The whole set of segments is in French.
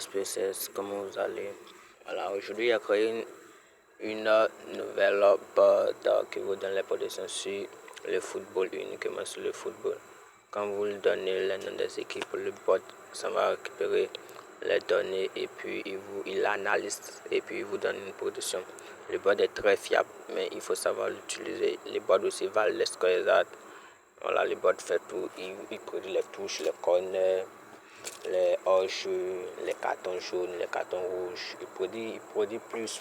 SPSS, comment vous allez? Voilà, aujourd'hui, il a créé une nouvelle board qui vous donne les productions sur le football, uniquement sur le football. Quand vous lui donnez les noms des équipes, le bot, ça va récupérer les données et puis il analyse et puis il vous donne une production. Le bot est très fiable, mais il faut savoir l'utiliser. Le bot aussi valide les scores exacts. Voilà, le bot fait tout, il produit les touches, les corners, les hors-jeux, les cartons jaunes, les cartons rouges. Il produit plus,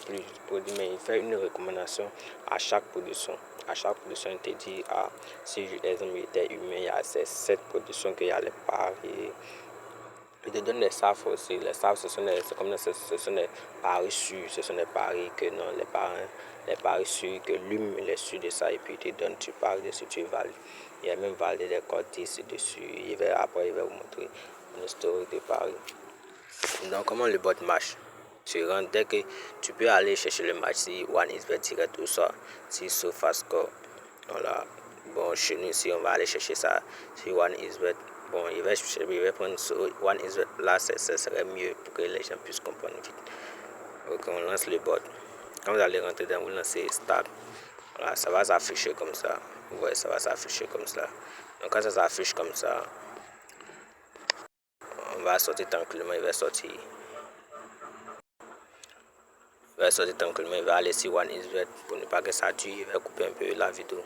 mais il fait une recommandation à chaque production. À chaque production, il te dit, si les hommes étaient humains, il y a cette production qu'il y a les paris. Il te donne les SAF aussi. Les SAF, ce sont des paris sûrs, ce sont des paris que non, les paris sûrs, que l'hume il est sûr de ça, et puis il te donne, tu paries dessus, tu valides. Il y a même validé des codes 10 dessus. Après, il va vous montrer une historique de paris. Donc, comment le bot marche? Tu rentres dès que tu peux aller chercher le match si OneXBet direct ou ça, si SofaScore. Voilà. Bon, chez nous ici, on va aller chercher ça si OneXBet. Bon, il va prendre OneXBet. Là, ça serait mieux pour que les gens puissent comprendre vite. Donc, on lance le bot. Quand vous allez rentrer dedans, vous lancez Start. Voilà, ça va s'afficher comme ça. Vous voyez, ça va s'afficher comme ça. Donc, quand ça s'affiche comme ça, on va sortir tranquillement, il va sortir tranquillement, il va aller sur OneXBet pour ne pas que ça dure, il va couper un peu la vidéo.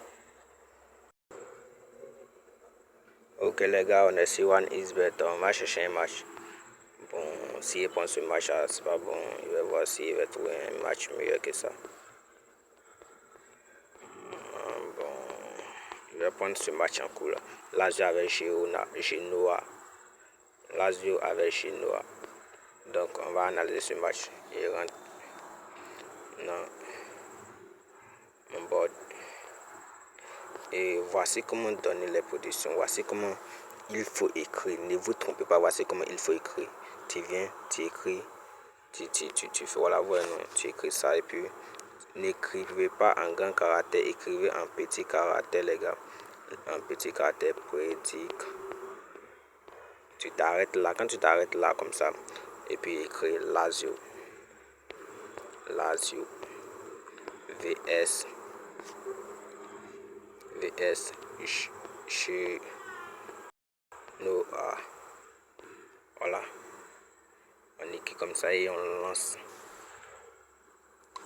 Ok les gars, on est sur OneXBet, on va chercher un match. Bon, s'il prend ce match, c'est pas bon, il va voir s'il va trouver un match meilleur que ça. Bon, il va prendre ce match en cours là. Lazio avec Genoa. Lazio avec Genoa. Donc on va analyser ce match. Il rentre. Non. Mon board. Et voici comment donner les productions. Voici comment il faut écrire. Ne vous trompez pas. Voici comment il faut écrire. Tu viens, tu écris. Tu fais voilà, voilà, non. Tu écris ça et puis n'écrivez pas en grand caractère. Écrivez en petit caractère, les gars. En petit caractère prédique. Tu t'arrêtes là. Quand tu t'arrêtes là comme ça. Et puis écris Lazio. Lazio. VS chez nous. Voilà. On écrit comme ça et on lance.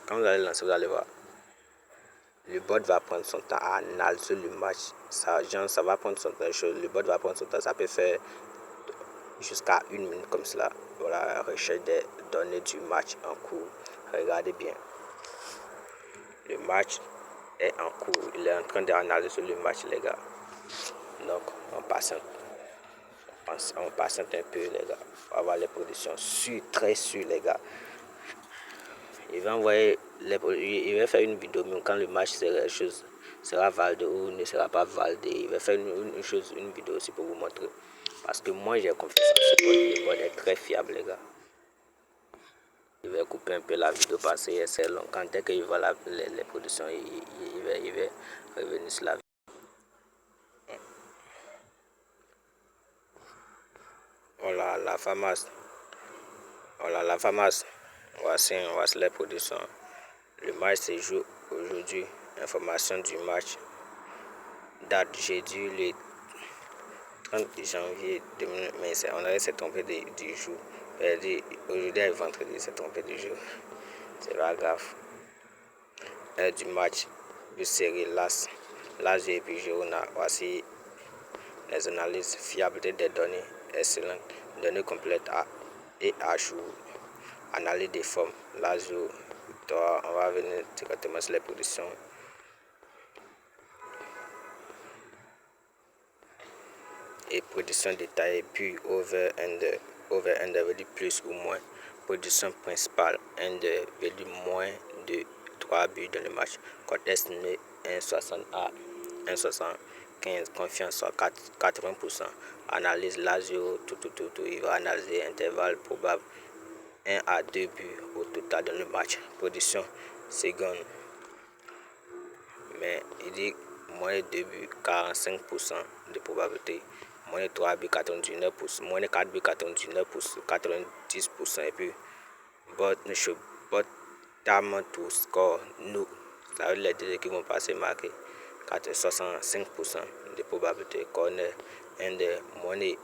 Quand vous allez lancer, vous allez voir. Le bot va prendre son temps à analyser le match. Ça va prendre son temps. Le bot va prendre son temps. Ça peut faire jusqu'à 1 minute comme cela. Voilà, recherche des données du match en cours. Regardez bien. Le match est en cours. Il est en train d'analyser le match, les gars. Donc, on patiente un peu, les gars. On va voir les productions très sûres, les gars. Il va envoyer il va faire une vidéo, même quand le match sera validé ou ne sera pas validé. Il va faire une vidéo aussi pour vous montrer. Parce que moi, j'ai confiance en ce bot. Le bot est très fiable, les gars. Il va couper un peu la vidéo parce que c'est long. Dès qu'il voit les productions, il va revenir sur la vidéo. Voilà la pharmacie. Voilà la pharmacie. Voici les productions. Le match se joue aujourd'hui. Information du match. Date jeudi le 30 janvier 2000. Mais on s'est trompé du jour. Aujourd'hui est vendredi, s'est trompé du jour. C'est pas grave. Du match de série Lazio et puis Girona. Voici les analyses, fiabilité des données, excellentes, données complètes et à jour, analyse des formes, Lazio, on va venir directement sur les productions. Et production détaillée, puis over-under veut dire plus ou moins. Production principale, under veut dire moins de 3 buts dans le match. Code estimé 1,60 à 1,75. Confiance à 80%. Analyse Lazio, tout. Il va analyser intervalle probable 1 à 2 buts au total dans le match. Production seconde. Mais il dit moins de 2 buts, 45% de probabilité. moins de 3,99%, moins de 4,99%, 90%, et puis bottom to score, no. Ça veut dire les deux équipes vont passer marquer 65% de probabilité corner, un des moins de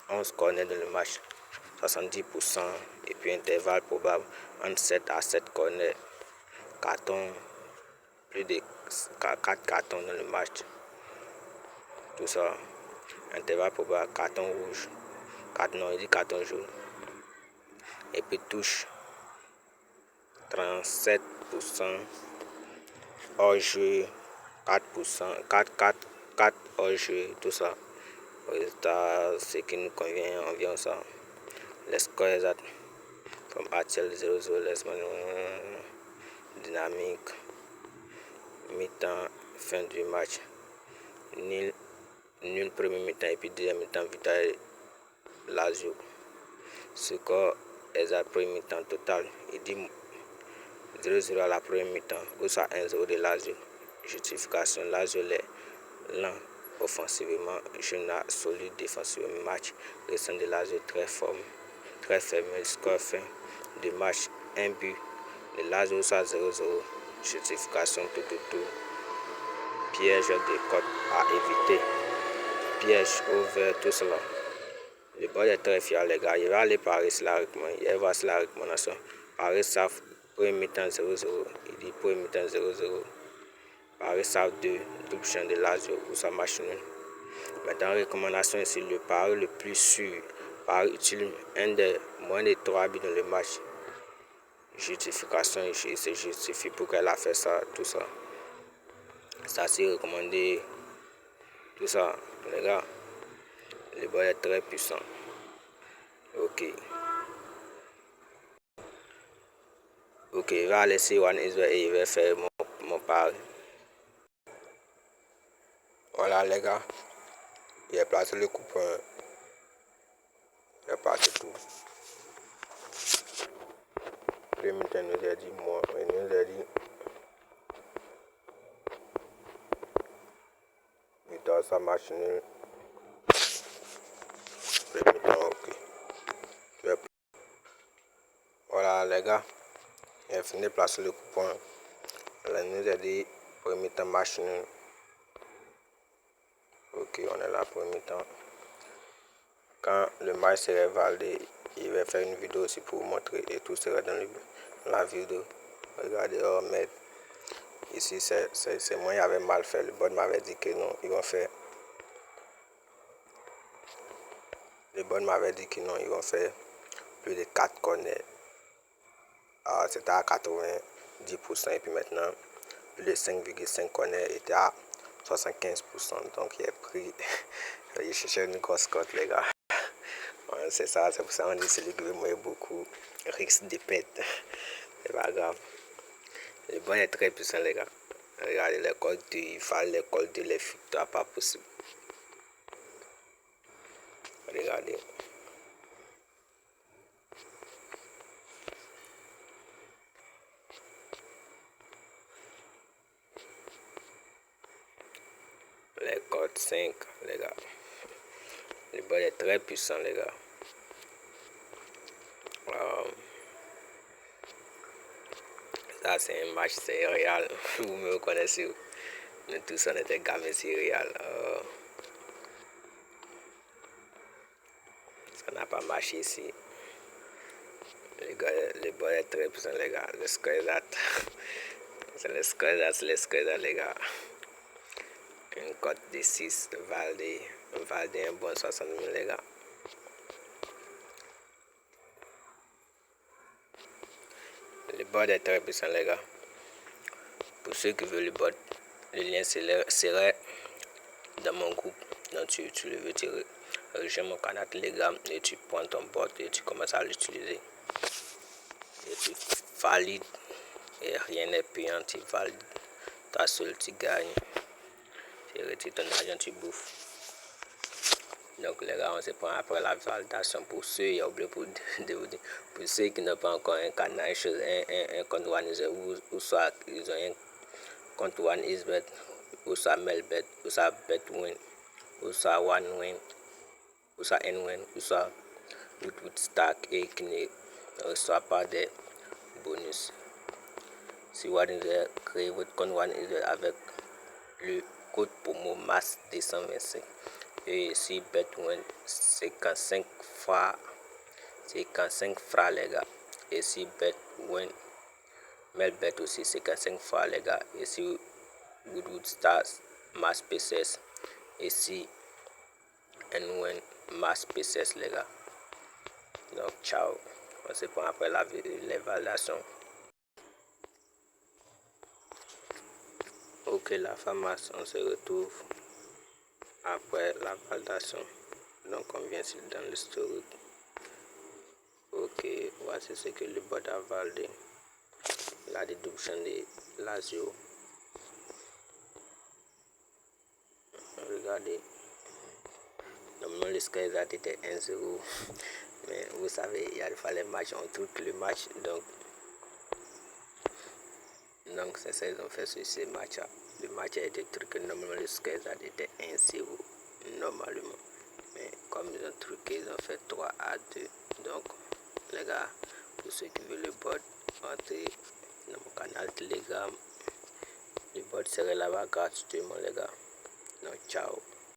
11 corners dans le match, 70%, et puis intervalle probable entre 7 à 7 corners, carton, plus de 4 cartons dans le match, tout ça, intervalle probable, carton rouge, non, il dit carton jaune, et puis touche, 37%, hors-jeu, 4%, 4 hors-jeu, tout ça. Résultat, ce qui nous convient environ ça. Les scores exacts, comme actuel 0-0, dynamique, mi-temps, fin du match, nul premier mi-temps et puis deuxième mi-temps, victoire Lazio. Score exact premier mi-temps total, il dit 0-0 à la première mi-temps, ou ça 1-0 de Lazio. Justification, Lazio est lent offensivement, jeune solide défensivement. Match récent de Lazio très faible, score fin de match 1 but de Lazio soit 0-0. Justification tout. Piège de côte à éviter, piège ouvert, tout cela. Le ball est très fier les gars, il va aller Paris la recommandation. Paris savent premier mi-temps 0-0, il dit premier mi-temps 0-0. Paris savent 2, double champ de Lazio pour sa match nul. Maintenant, recommandation ici, le pari le plus sûr. Paris utilise un des moins de 3 buts dans le match. Justification, il se justifie pour qu'elle a fait ça, tout ça. Ça c'est recommandé, tout ça, les gars. Le ball est très puissant. Ok, il va laisser One Israel et il va faire mon pari. Voilà les gars, il a placé le coupon, il a placé tout. Le mi-temps nous a dit moi, il nous a dit mi-temps ça marche nul. Le mi-temps ok. Voilà les gars, il a fini de placer le coupon. Il nous a dit premier mi-temps match nul. Ok, on est là pour le mi-temps. Quand le match sera validé, il va faire une vidéo aussi pour vous montrer et tout sera dans la vidéo. Regardez, oh merde. Ici, c'est moi qui avais mal fait. Le bon m'avait dit que non, ils vont faire. Le bon m'avait dit que non, ils vont faire plus de 4 corners. C'était à 90% et puis maintenant, plus de 5,5 corners était à 75%. Donc, il a pris. Il cherchait une grosse cote, les gars. C'est ça, c'est pour ça qu'on dit celui qui veut mourir beaucoup risque de pète. C'est pas grave. Le bon est très puissant, les gars. Regardez les codes, il fallait les codes de les victoires, pas possible. Regardez. Les codes 5, les gars. Le bon est très puissant, les gars. Ça, c'est un match, c'est réel. Vous me reconnaissez. Nous tous, on était gamins, c'est réel. Ça n'a pas marché ici. Les gars, le bon est très puissant, les gars. Le score exact. C'est le score exact, les gars. Une cote de 6, Valde un bon 60 000, les gars. Le board est très puissant, les gars. Pour ceux qui veulent le board, le lien serait dans mon groupe. Donc tu le veux, tu rejoins mon canal Telegram et tu prends ton board et tu commences à l'utiliser. Et tu valides et rien n'est payant, tu valides. Ta seule, tu gagnes. Tu retires ton argent, tu bouffes. Donc les gars, on se prend après la validation. Pour ceux, il y a oublié pour ceux qui n'ont pas encore un canal, un compte OneXBet, ou soit ils ont un compte OneXBet, ou soit Melbet, ou soit BetWin, ou soit OneWin. soit N1 ou soit Goodwood Stack et qui ne reçoit pas des bonus. Si Warner créez votre compte Warner avec le code promo MAS 225 et si BetWin 55 francs les gars, et si BetWin Melbet aussi 55 francs les gars, et si Goodwood Stars MAS PCS et si N1 MAS PCS les gars. Donc ciao, on se prend après l'évaluation. Ok la FAMAS, on se retrouve après la validation. Donc on vient dans l'historique. Ok, voici ce que le bot a validé. La déduction de Lazio. Regardez. Normalement le score exact était 1-0. Mais vous savez, il y a des fois les matchs, on truc le match. Donc c'est ça ils ont fait sur ces matchs-là. Le match a été truqué, normalement le score exact était 1-0 normalement. Mais comme ils ont truqué, ils ont fait 3-2. Donc les gars, pour ceux qui veulent le bot, entrez dans mon canal Telegram. Le bot serait là-bas gratuitement les gars. Donc ciao.